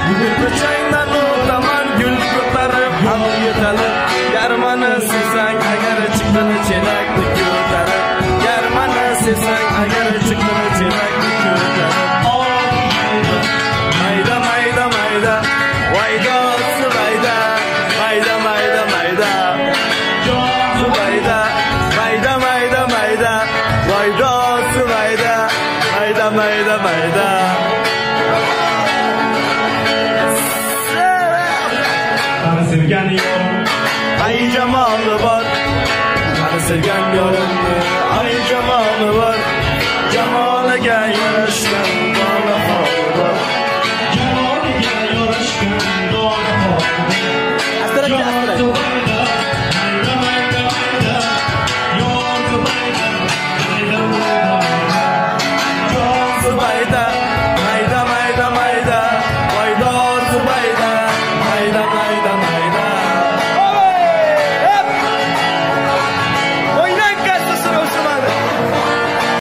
Ko'changdan o'taman gul ko'tarib ham yetalib. Garmani sevsang agar chiqdini chelakni ko'tarib. Garmani sevsang agar chiqdini chelakni ko'tarib. Mayda mayda mayda vayda subayda mayda mayda mayda subayda mayda mayda mayda vayda subayda mayda mayda mayda. Sevgan yorim Ay jamoli bor, sevgan yorimni ay jamoli bor. Jamoliga yarasha